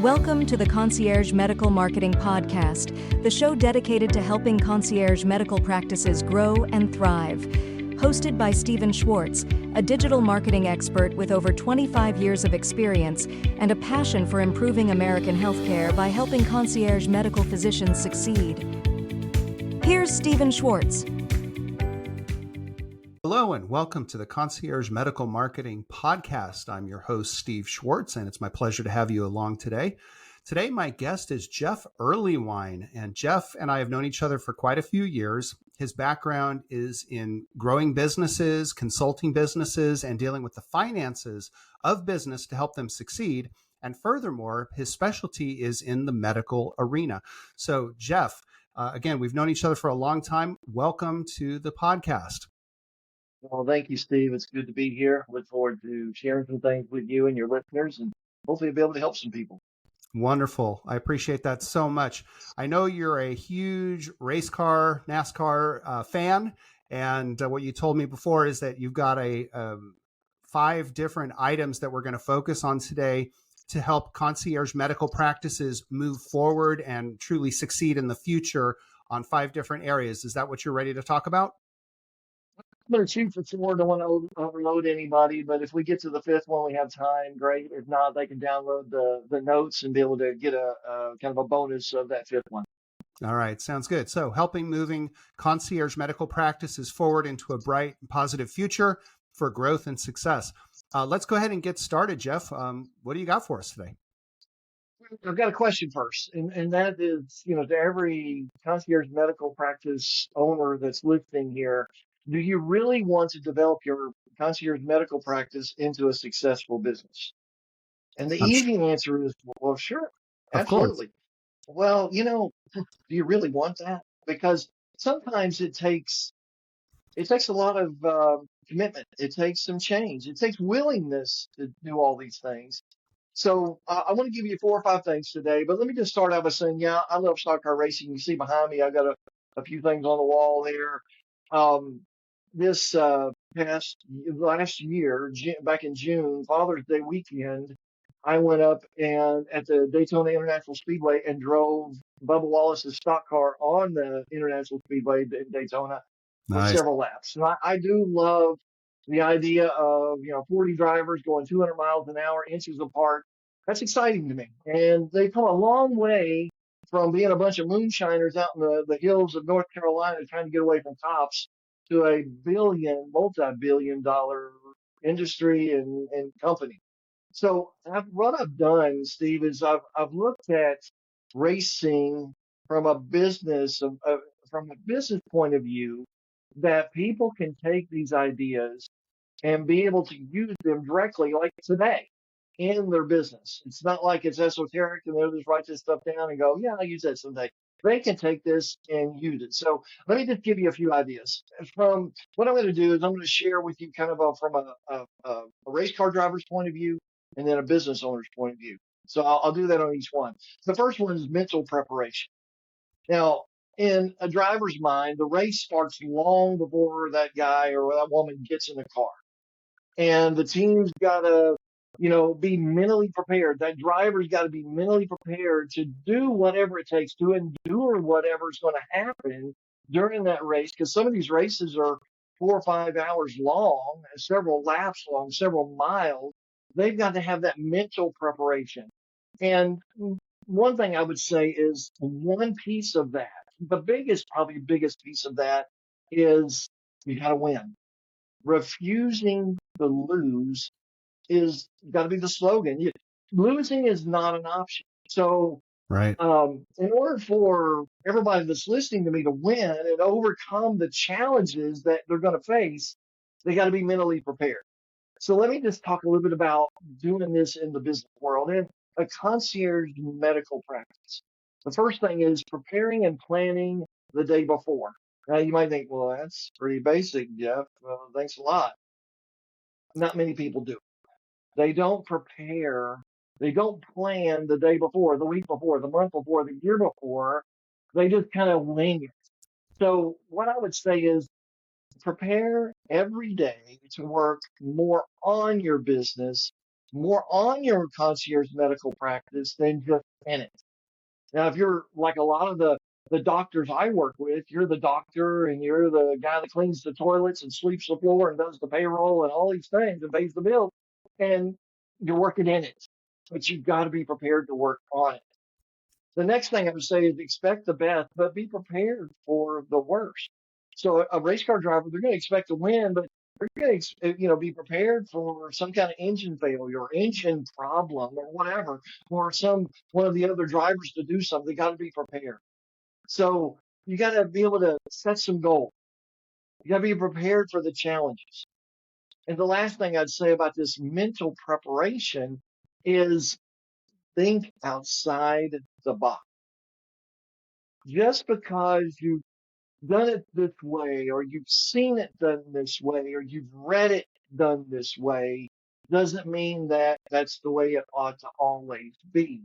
Welcome to the Concierge Medical Marketing Podcast, the show dedicated to helping concierge medical practices grow and thrive. Hosted by Schwartz, a digital marketing expert with over 25 years of experience and a passion for improving American healthcare by helping concierge medical physicians succeed. Here's Schwartz. Hello and welcome to the Concierge Medical Marketing Podcast. I'm your host, Steve Schwartz, and it's my pleasure to have you along today. Today, my guest is Jeff Earlywine, and Jeff and I have known each other for quite a few years. His background is in growing businesses, consulting businesses, and dealing with the finances of business to help them succeed. And furthermore, his specialty is in the medical arena. So, Jeff, again, we've known each other for a long time. Welcome to the podcast. Well, thank you, Steve. It's good to be here. Look forward to sharing some things with you and your listeners, and hopefully be able to help some people. Wonderful. I appreciate that so much. I know you're a huge race car, NASCAR fan, and what you told me before is that you've got 5 different items that we're going to focus on today to help concierge medical practices move forward and truly succeed in the future on 5 different areas. Is that what you're ready to talk about? I'm going to shoot for 4. Don't want to overload anybody, but if we get to the 5th one, we have time, great. If not, they can download the notes and be able to get a kind of a bonus of that 5th one. All right. Sounds good. So helping moving concierge medical practices forward into a bright and positive future for growth and success. Let's go ahead and get started, Jeff. What do you got for us today? I've got a question first, and that is, to every concierge medical practice owner that's listening here, do you really want to develop your concierge medical practice into a successful business? And the easy answer is, well, sure, absolutely. Well, do you really want that? Because sometimes it takes a lot of commitment. It takes some change. It takes willingness to do all these things. So I want to give you 4 or 5 things today, but let me just start out by saying, yeah, I love stock car racing. You see behind me, I've got a few things on the wall there. This last year, back in June, Father's Day weekend, I went up and at the Daytona International Speedway and drove Bubba Wallace's stock car on the International Speedway in Daytona for several laps. And I do love the idea of, 40 drivers going 200 miles an hour, inches apart. That's exciting to me. And they've come a long way from being a bunch of moonshiners out in the hills of North Carolina trying to get away from cops to a multi-billion-dollar industry and company. So what I've done, Steve, is I've looked at racing from a business point of view, that people can take these ideas and be able to use them directly, like today, in their business. It's not like it's esoteric and they'll just write this stuff down and go, yeah, I'll use that someday. They can take this and use it. So let me just give you a few ideas. From what I'm going to do is I'm going to share with you kind of from a race car driver's point of view and then a business owner's point of view. So I'll do that on each one. The first one is mental preparation. Now, in a driver's mind, the race starts long before that guy or that woman gets in the car. And the team's got to be mentally prepared. That driver's got to be mentally prepared to do whatever it takes to endure whatever's going to happen during that race. Because some of these races are 4 or 5 hours long, several laps long, several miles. They've got to have that mental preparation. And one thing I would say is one piece of that, probably biggest piece of that is you got to win. Refusing to lose is got to be the slogan. Losing is not an option. So, right. In order for everybody that's listening to me to win and overcome the challenges that they're going to face, they got to be mentally prepared. So let me just talk a little bit about doing this in the business world and a concierge medical practice. The first thing is preparing and planning the day before. Now you might think, well, that's pretty basic, Jeff. Well, thanks a lot. Not many people do. They don't prepare. They don't plan the day before, the week before, the month before, the year before. They just kind of wing it. So what I would say is prepare every day to work more on your business more on your concierge medical practice than just in it. Now, if you're like a lot of the doctors I work with, you're the doctor and you're the guy that cleans the toilets and sweeps the floor and does the payroll and all these things and pays the bill, and you're working in it, but you've got to be prepared to work on it. The next thing I would say is expect the best, but be prepared for the worst. So a race car driver, they're going to expect to win, but they're going to, be prepared for some kind of engine failure or engine problem or whatever, or one of the other drivers to do something. They got to be prepared. So you got to be able to set some goals. You got to be prepared for the challenges. And the last thing I'd say about this mental preparation is think outside the box. Just because you've done it this way, or you've seen it done this way, or you've read it done this way, doesn't mean that that's the way it ought to always be.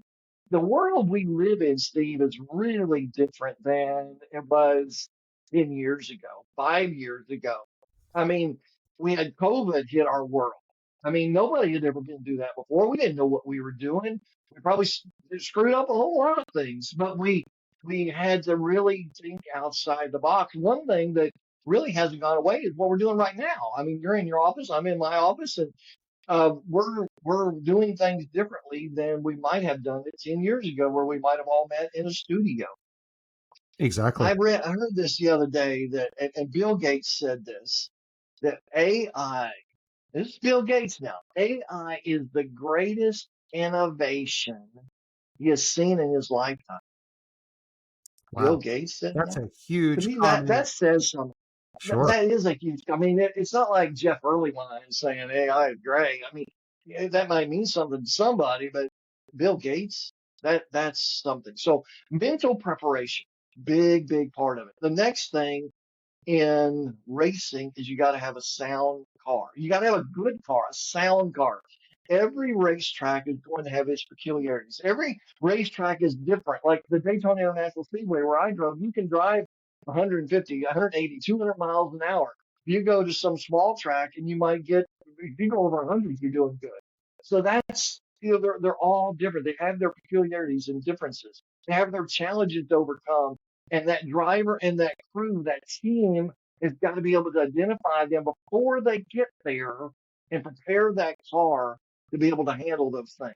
The world we live in, Steve, is really different than it was 10 years ago, 5 years ago. I mean, we had COVID hit our world. I mean, nobody had ever been through that before. We didn't know what we were doing. We probably screwed up a whole lot of things, but we had to really think outside the box. One thing that really hasn't gone away is what we're doing right now. I mean, you're in your office, I'm in my office, and we're doing things differently than we might have done it 10 years ago, where we might have all met in a studio. Exactly. I heard this the other day and Bill Gates said this, that AI, this is Bill Gates now, AI is the greatest innovation he has seen in his lifetime. Bill Wow. Gates said That's that. a To huge me, comment. that says something. Sure. That is a huge. I mean, it's not like Jeff Earlywine saying AI is great. I mean, that might mean something to somebody, but Bill Gates, that's something. So mental preparation, big part of it. The next thing in racing is you got to have a sound car. You got to have a good car, a sound car. Every racetrack is going to have its peculiarities. Every racetrack is different. Like the Daytona International Speedway where I drove, you can drive 150, 180, 200 miles an hour. You go to some small track and you might get, if you go over 100, you're doing good. So that's, they're all different. They have their peculiarities and differences. They have their challenges to overcome. And that driver and that crew, that team has got to be able to identify them before they get there and prepare that car to be able to handle those things.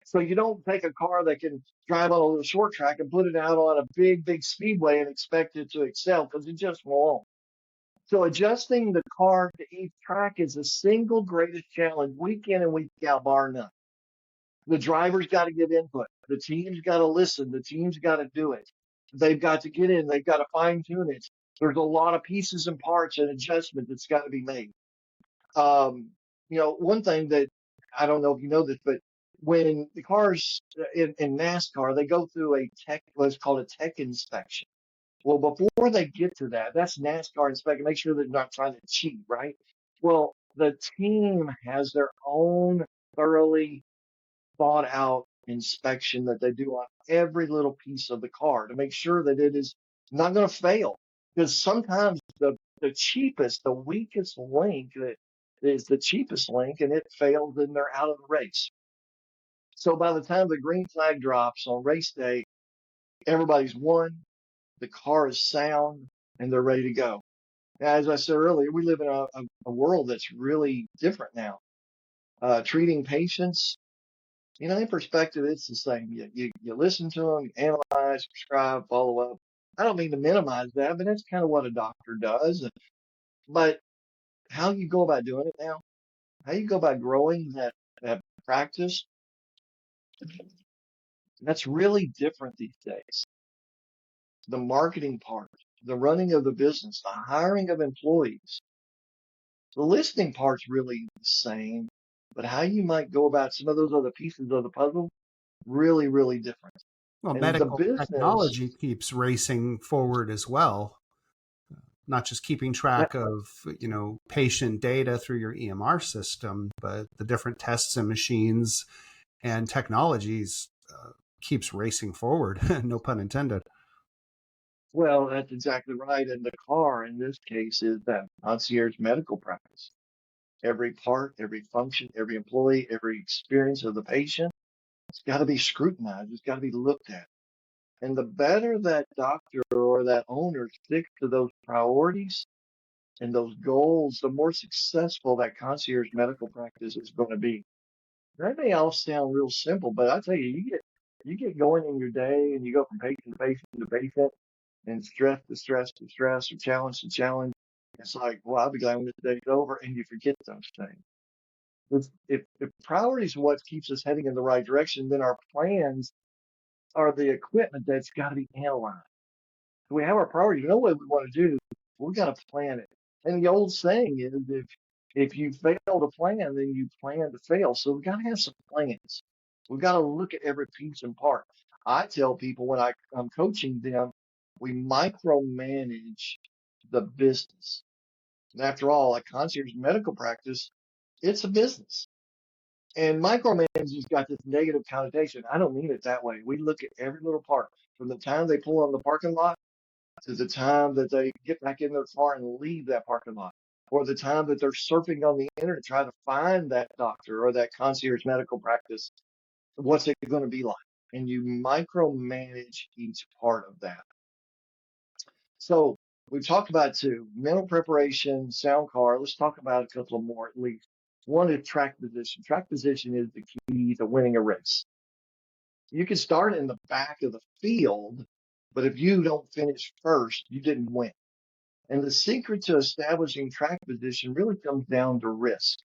So you don't take a car that can drive on a little short track and put it out on a big speedway and expect it to excel, because it just won't. So adjusting the car to each track is the single greatest challenge week in and week out, bar none. The driver's got to give input. The team's got to listen. The team's got to do it. They've got to get in. They've got to fine tune it. There's a lot of pieces and parts and adjustment that's got to be made. One thing that I don't know if you know this, but when the cars in NASCAR, they go through what's called a tech inspection. Well, before they get to that, that's NASCAR inspection. Make sure they're not trying to cheat, right? Well, the team has their own thoroughly thought out inspection that they do on every little piece of the car to make sure that it is not going to fail. Because sometimes the weakest link that is the cheapest link, and it fails, and they're out of the race. So by the time the green flag drops on race day, everybody's won, the car is sound, and they're ready to go. As I said earlier, we live in a world that's really different now. Treating patients, in perspective, it's the same. You listen to them, you analyze, prescribe, follow up. I don't mean to minimize that, but that's kind of what a doctor does. But how you go about doing it now, how you go about growing that practice, that's really different these days. The marketing part, the running of the business, the hiring of employees, the listening part's really the same, but how you might go about some of those other pieces of the puzzle, really different. Well, And the medical business, technology keeps racing forward as well, not just keeping track of, patient data through your EMR system, but the different tests and machines and technologies keeps racing forward. No pun intended. well, that's exactly right. And the car in this case is that concierge medical practice. every part, every function, every employee, every experience of the patient. It's got to be scrutinized. It's got to be looked at. And the better that doctor or that owner sticks to those priorities and those goals, the more successful that concierge medical practice is going to be. That may all sound real simple, but I tell you, you get going in your day and you go from patient to patient to patient and stress to stress to stress or challenge to challenge. It's like, well, I'll be glad when this day's over, and you forget those things. If priorities are what keeps us heading in the right direction, then our plans are the equipment that's got to be analyzed. So we have our priorities. We know what we want to do. We got to plan it. And the old saying is, if you fail to plan, then you plan to fail. So we've got to have some plans. We've got to look at every piece and part. I tell people when I'm coaching them, we micromanage the business. And after all, a concierge medical practice, it's a business. And micromanaging's got this negative connotation. I don't mean it that way. We look at every little part from the time they pull on the parking lot to the time that they get back in their car and leave that parking lot, or the time that they're surfing on the internet trying to find that doctor or that concierge medical practice. What's it going to be like? And you micromanage each part of that. So we've talked about two: mental preparation, sound car. Let's talk about a couple of more at least. One is track position. Track position is the key to winning a race. You can start in the back of the field, but if you don't finish first, you didn't win. And the secret to establishing track position really comes down to risk.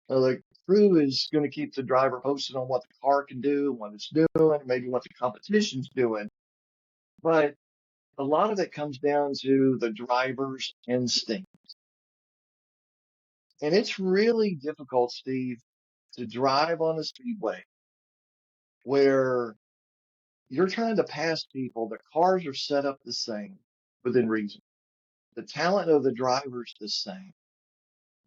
Now, the crew is going to keep the driver posted on what the car can do, what it's doing, maybe what the competition's doing. But a lot of it comes down to the driver's instinct. And it's really difficult, Steve, to drive on a speedway where you're trying to pass people. The cars are set up the same within reason. The talent of the driver's the same.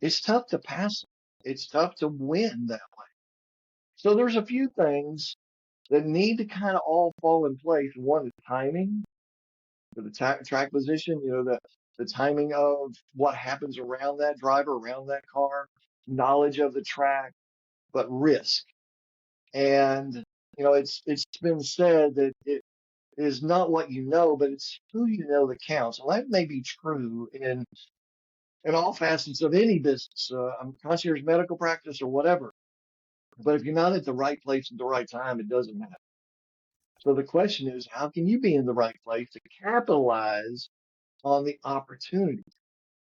It's tough to pass them. It's tough to win that way. So there's a few things that need to kind of all fall in place. One is timing for the track position, the timing of what happens around that driver, around that car, knowledge of the track, but risk. And, it's been said that it is not what you know, but it's who you know that counts. Well, that may be true in all facets of any business, concierge medical practice or whatever. But if you're not at the right place at the right time, it doesn't matter. So the question is, how can you be in the right place to capitalize on the opportunity?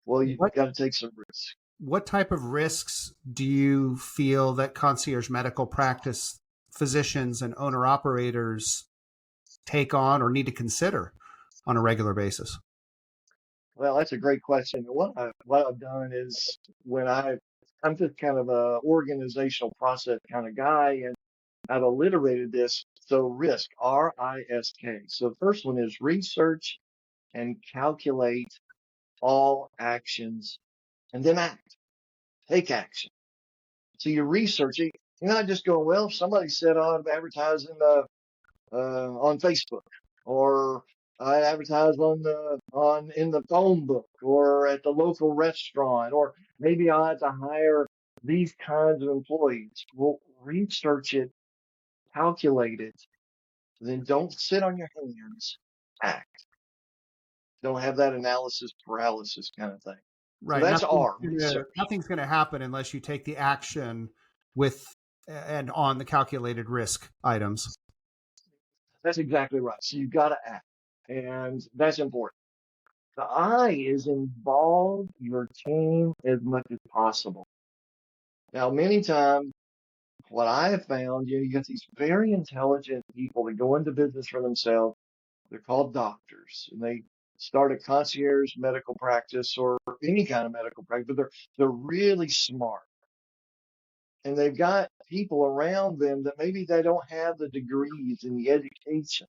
Well, you've got to take some risks. What type of risks do you feel that concierge medical practice physicians and owner operators take on or need to consider on a regular basis? Well, that's a great question. What I've done is I'm just kind of a organizational process kind of guy, and I've alliterated this. So risk, R-I.S.K. So the first one is research and calculate all actions and then act, take action. So you're researching. You're not just going, well, somebody said I'm advertising on Facebook, or I advertise in the phone book, or at the local restaurant, or maybe I have to hire these kinds of employees. Well, research it, calculate it, then don't sit on your hands, act. Don't have that analysis paralysis kind of thing. Right. So that's R. Nothing's going to happen unless you take the action with and on the calculated risk items. That's exactly right. So you've got to act, and that's important. The I is involve your team as much as possible. Now, many times, what I have found, you got these very intelligent people that go into business for themselves. They're called doctors, and they start a concierge medical practice or any kind of medical practice, but they're really smart. And they've got people around them that maybe they don't have the degrees and the education.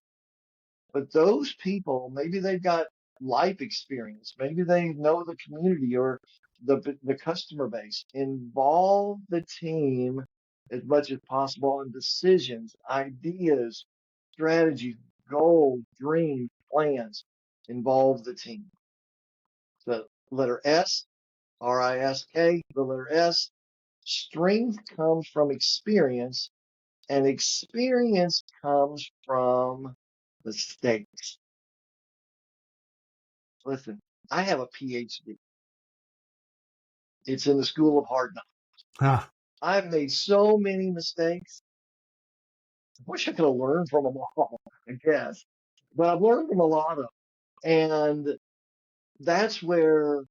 But those people, maybe they've got life experience. Maybe they know the community or the customer base. Involve the team as much as possible in decisions, ideas, strategies, goals, dreams, plans. Involve the team. So letter S, R-I-S-K, the letter S. Strength comes from experience, and experience comes from mistakes. Listen, I have a PhD. It's in the School of Hard Knocks. Ah, I've made so many mistakes. I wish I could have learned from them all, I guess. But I've learned from a lot of them. And that's where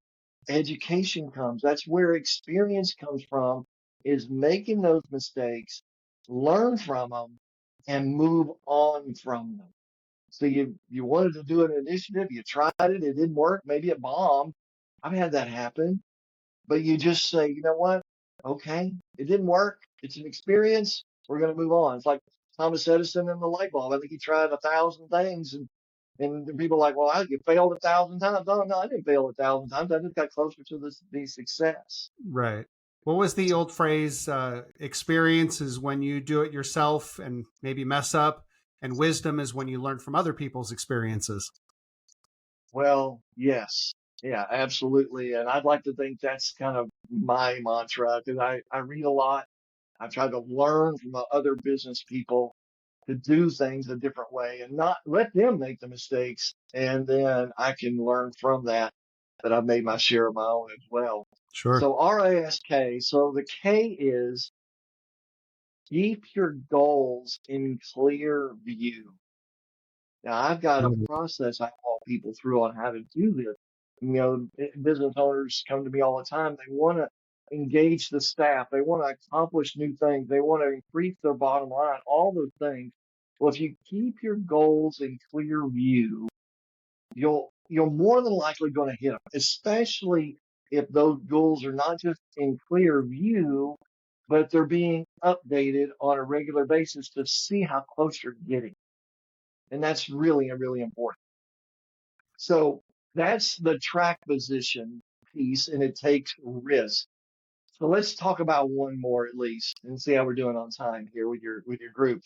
education comes. That's where experience comes from, is making those mistakes, learn from them, and move on from them. So you wanted to do an initiative, you tried it, it didn't work, maybe it bombed. I've had that happen. But you just say, you know what? Okay, it didn't work. It's an experience. We're going to move on. It's like Thomas Edison and the light bulb. I think he tried 1,000 things, and people are like, well, you failed 1,000 times. No, I didn't fail 1,000 times. I just got closer to the success. right. What was the old phrase? Experience is when you do it yourself and maybe mess up, and wisdom is when you learn from other people's experiences. Well, yes. Yeah, absolutely. And I'd like to think that's kind of my mantra because I read a lot. I've tried to learn from other business people to do things a different way and not let them make the mistakes. And then I can learn from that I've made my share of my own as well. Sure. So R-I-S-K. So the K is keep your goals in clear view. Now I've got a process I call people through on how to do this. You know, business owners come to me all the time. They want to engage the staff. They want to accomplish new things. They want to increase their bottom line, all those things. Well, if you keep your goals in clear view, you're more than likely going to hit them, especially if those goals are not just in clear view, but they're being updated on a regular basis to see how close you're getting. And that's really, really important. So that's the track position piece, and it takes risk. So let's talk about one more at least and see how we're doing on time here with your group.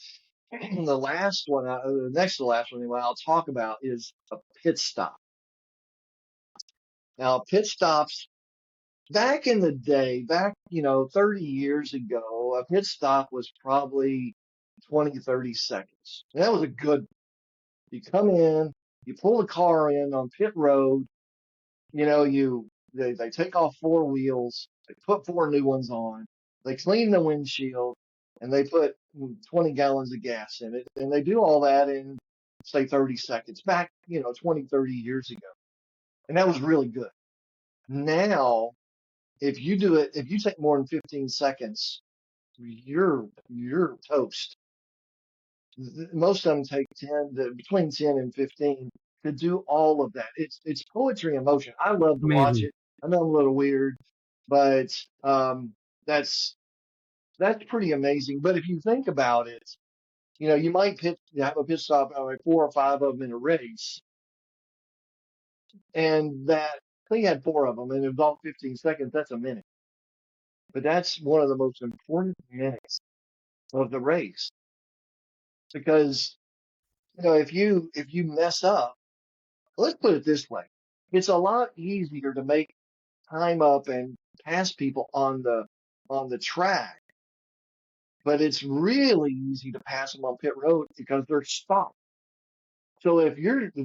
The last one, the next to the last one anyway, I'll talk about is a pit stop. Now, pit stops back in the day, 30 years ago, a pit stop was probably 20, 30 seconds. And that was a good. You come in, you pull the car in on pit road, they take off four wheels, they put four new ones on, they clean the windshield, and they put 20 gallons of gas in it. And they do all that in, say, 30 seconds back, 20, 30 years ago. And that was really good. Now, if you take more than 15 seconds, you're toast. Most of them take between 10 and 15 to do all of that. It's poetry in motion. I love to watch Amazing. it. I know I'm a little weird, but that's pretty amazing. But if you think about it, you might have a pit stop, like 4 or 5 of them in a race, and that they had 4 of them, and it was all 15 seconds. That's a minute, but that's one of the most important minutes of the race because if you mess up, let's put it this way, it's a lot easier to make time up and pass people on the track, but it's really easy to pass them on pit road because they're stopped. So if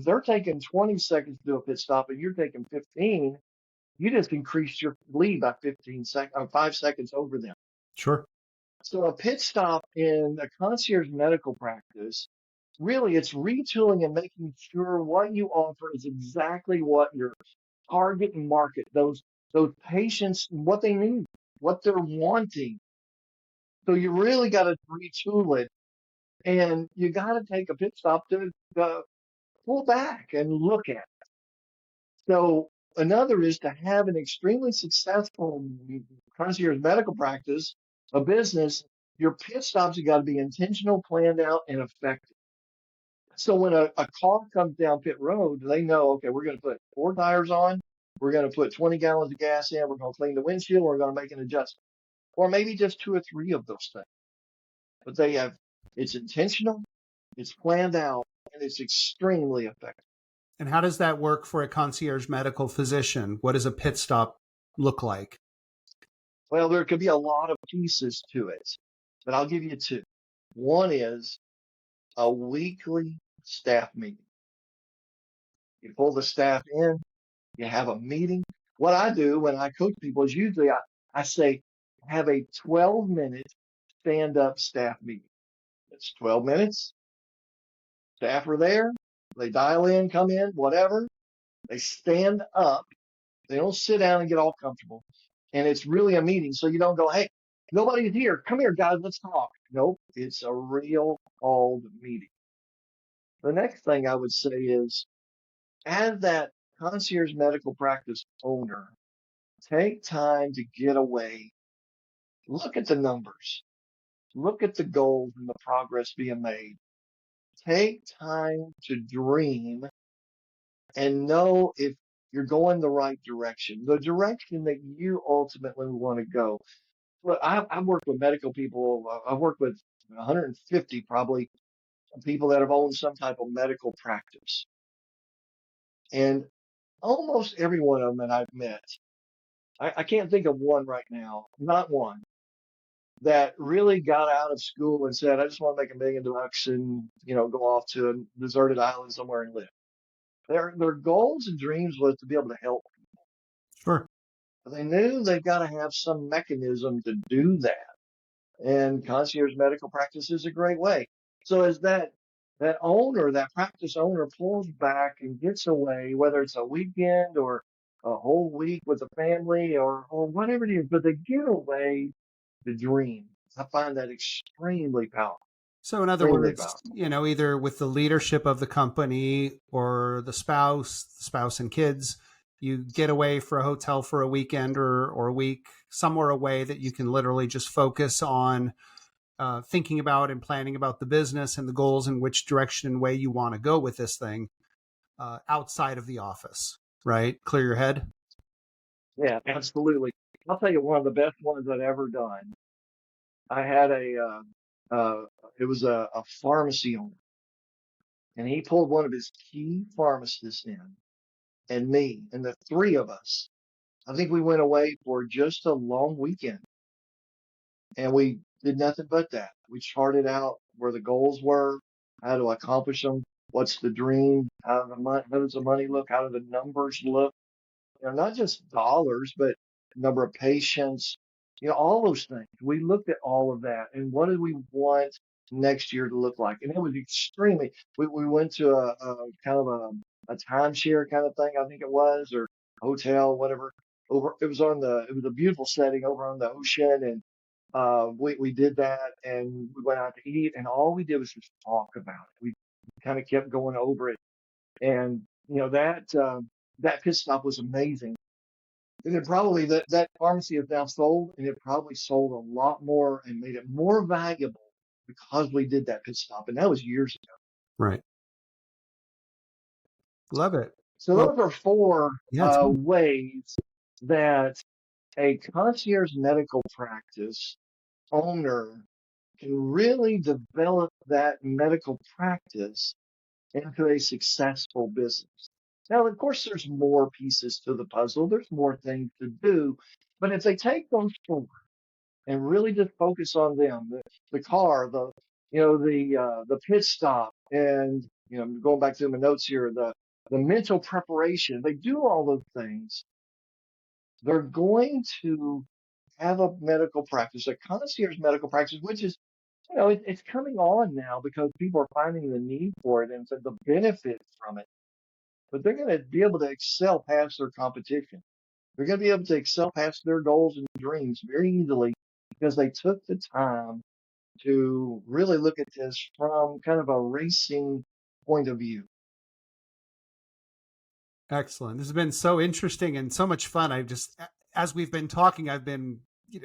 they're taking 20 seconds to do a pit stop and you're taking 15, you just increased your lead by 5 seconds over them. Sure. So a pit stop in a concierge medical practice, really it's retooling and making sure what you offer is exactly what your target market, those patients, what they need, what they're wanting. So you really got to retool it, and you got to take a pit stop to pull back and look at it. So another is to have an extremely successful concierge medical practice, a business. Your pit stops have got to be intentional, planned out, and effective. So when a car comes down pit road, they know, okay, we're going to put 4 tires on. We're going to put 20 gallons of gas in. We're going to clean the windshield. We're going to make an adjustment, or maybe just 2 or 3 of those things. But it's intentional, it's planned out, and it's extremely effective. And how does that work for a concierge medical physician? What does a pit stop look like? Well, there could be a lot of pieces to it, but I'll give you two. One is a weekly staff meeting. You pull the staff in, you have a meeting. What I do when I coach people is usually I say, have a 12-minute stand-up staff meeting. It's 12 minutes. Staff are there. They dial in, come in, whatever. They stand up. They don't sit down and get all comfortable. And it's really a meeting. So you don't go, hey, nobody's here. Come here, guys. Let's talk. Nope. It's a real called meeting. The next thing I would say is, as that concierge medical practice owner, take time to get away. Look at the numbers. Look at the goals and the progress being made. Take time to dream and know if you're going the right direction, the direction that you ultimately want to go. Look, I've worked with medical people. I've worked with 150 probably people that have owned some type of medical practice. And almost every one of them that I've met, I can't think of one right now, not one, that really got out of school and said, I just want to make $1 million and, go off to a deserted island somewhere and live. Their goals and dreams was to be able to help. Sure. But they knew they've got to have some mechanism to do that. And concierge medical practice is a great way. So as that owner, that practice owner pulls back and gets away, whether it's a weekend or a whole week with the family or whatever it is, but they get away to dream. I find that extremely powerful. So in other Extremely words, powerful. either with the leadership of the company or the spouse and kids, you get away for a hotel for a weekend or a week, somewhere away that you can literally just focus on thinking about and planning about the business and the goals and which direction and way you want to go with this thing outside of the office, right? Clear your head. Yeah, absolutely. I'll tell you one of the best ones I've ever done. I had it was a pharmacy owner, and he pulled one of his key pharmacists in, and me, and the three of us. I think we went away for just a long weekend, and we did nothing but that. We charted out where the goals were, how to accomplish them, what's the dream, how does the money look, how do the numbers look, not just dollars, but number of patients, all those things. We looked at all of that and what do we want next year to look like? And it was extremely, we went to a kind of a timeshare kind of thing, I think it was, or hotel, whatever. It was a beautiful setting over on the ocean. And, we did that and we went out to eat and all we did was just talk about it. We kind of kept going over it. And, that pit stop was amazing. And it probably that pharmacy is now sold, and it probably sold a lot more and made it more valuable because we did that pit stop, and that was years ago. Right. Love it. So Well, those are four yeah, ways that a concierge medical practice owner can really develop that medical practice into a successful business. Now, of course, there's more pieces to the puzzle. There's more things to do. But if they take those four and really just focus on them, the car, the pit stop, and, going back to my notes here, the mental preparation, they do all those things. They're going to have a medical practice, a concierge medical practice, which is, it's coming on now because people are finding the need for it and so the benefits from it. But they're going to be able to excel past their competition. They're going to be able to excel past their goals and dreams very easily because they took the time to really look at this from kind of a racing point of view. excellent. This has been so interesting and so much fun. As we've been talking, I've been,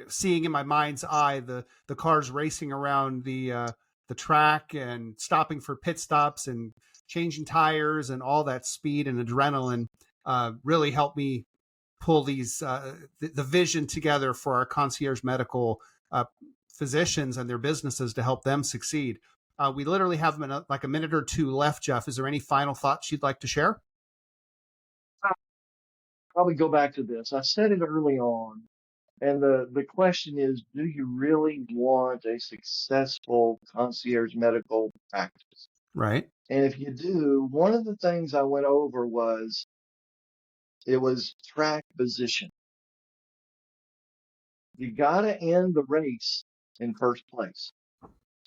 seeing in my mind's eye the cars racing around the track and stopping for pit stops and changing tires and all that speed and adrenaline really helped me pull these the vision together for our concierge medical physicians and their businesses to help them succeed. We literally have like a minute or two left, Jeff. Is there any final thoughts you'd like to share? probably go back to this. I said it early on, and the question is, do you really want a successful concierge medical practice? Right. And if you do, one of the things I went over was it was track position. You got to end the race in first place.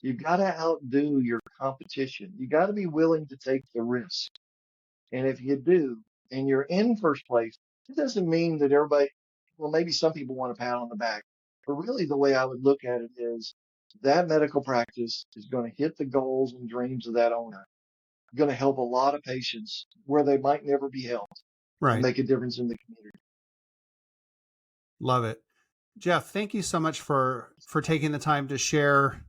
You got to outdo your competition. You got to be willing to take the risk. And if you do, and you're in first place, it doesn't mean that everybody, well, maybe some people want a pat on the back, but really the way I would look at it is that medical practice is going to hit the goals and dreams of that owner, going to help a lot of patients where they might never be helped and Right. make a difference in the community. Love it. Jeff, thank you so much for taking the time to share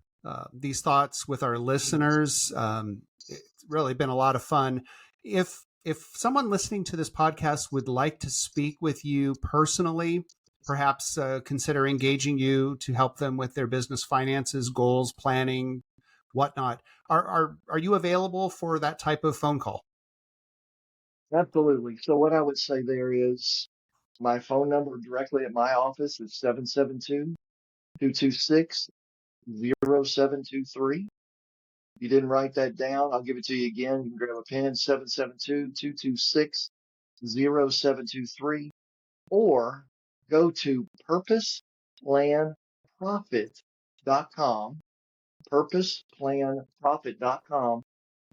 these thoughts with our listeners. It's really been a lot of fun. If someone listening to this podcast would like to speak with you personally, perhaps consider engaging you to help them with their business finances, goals, planning, whatnot, are you available for that type of phone call? Absolutely. So what I would say there is my phone number directly at my office is 772-226-0723. If you didn't write that down, I'll give it to you again. You can grab a pen, 772-226-0723, or go to purposeplanprofit.com, purposeplanprofit.com.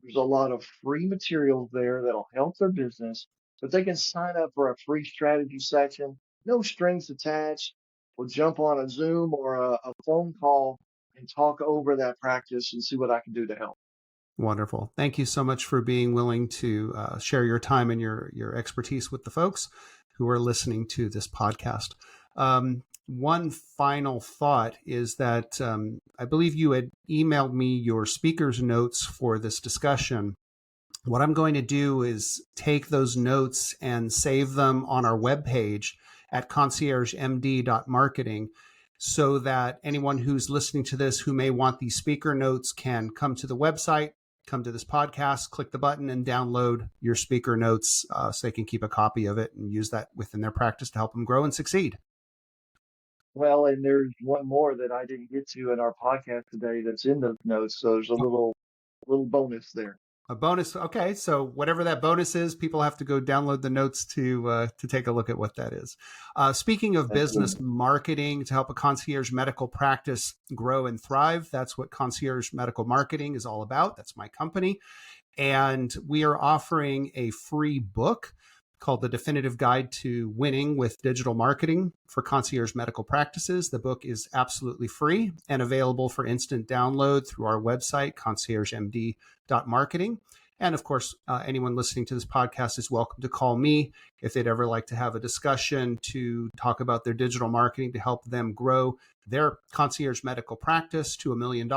There's a lot of free materials there that'll help their business, but they can sign up for a free strategy section, no strings attached. We'll jump on a Zoom or a phone call and talk over that practice and see what I can do to help. Wonderful. Thank you so much for being willing to share your time and your expertise with the folks who are listening to this podcast. One final thought is that I believe you had emailed me your speaker's notes for this discussion. What I'm going to do is take those notes and save them on our webpage at conciergemd.marketing, so that anyone who's listening to this who may want these speaker notes can come to the website, come to this podcast, click the button and download your speaker notes so they can keep a copy of it and use that within their practice to help them grow and succeed. Well, and there's one more that I didn't get to in our podcast today that's in those notes. So there's a little bonus there. A bonus. Okay. So whatever that bonus is, people have to go download the notes to take a look at what that is. Speaking of business marketing to help a concierge medical practice grow and thrive, that's what Concierge Medical Marketing is all about. That's my company. And we are offering a free book called The Definitive Guide to Winning with Digital Marketing for Concierge Medical Practices. The book is absolutely free and available for instant download through our website, conciergemd.marketing. And of course, anyone listening to this podcast is welcome to call me if they'd ever like to have a discussion to talk about their digital marketing to help them grow their concierge medical practice to $1 million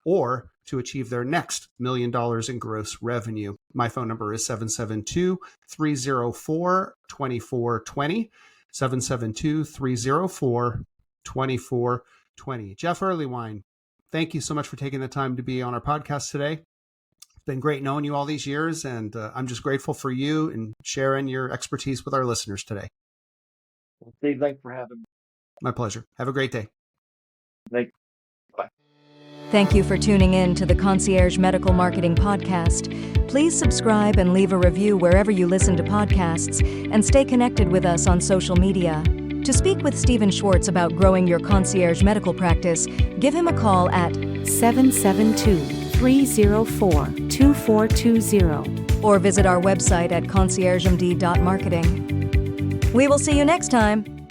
or to achieve their next $1 million in gross revenue. My phone number is 772-304-2420, 772-304-2420. Jeff Earlywine, thank you so much for taking the time to be on our podcast today. It's been great knowing you all these years, and I'm just grateful for you and sharing your expertise with our listeners today. Well, Steve, thanks for having me. My pleasure. Have a great day. Thank you. Bye. Thank you for tuning in to the Concierge Medical Marketing Podcast. Please subscribe and leave a review wherever you listen to podcasts, and stay connected with us on social media. To speak with Stephen Schwartz about growing your concierge medical practice, give him a call at 772-304-2420 or visit our website at conciergemd.marketing. We will see you next time.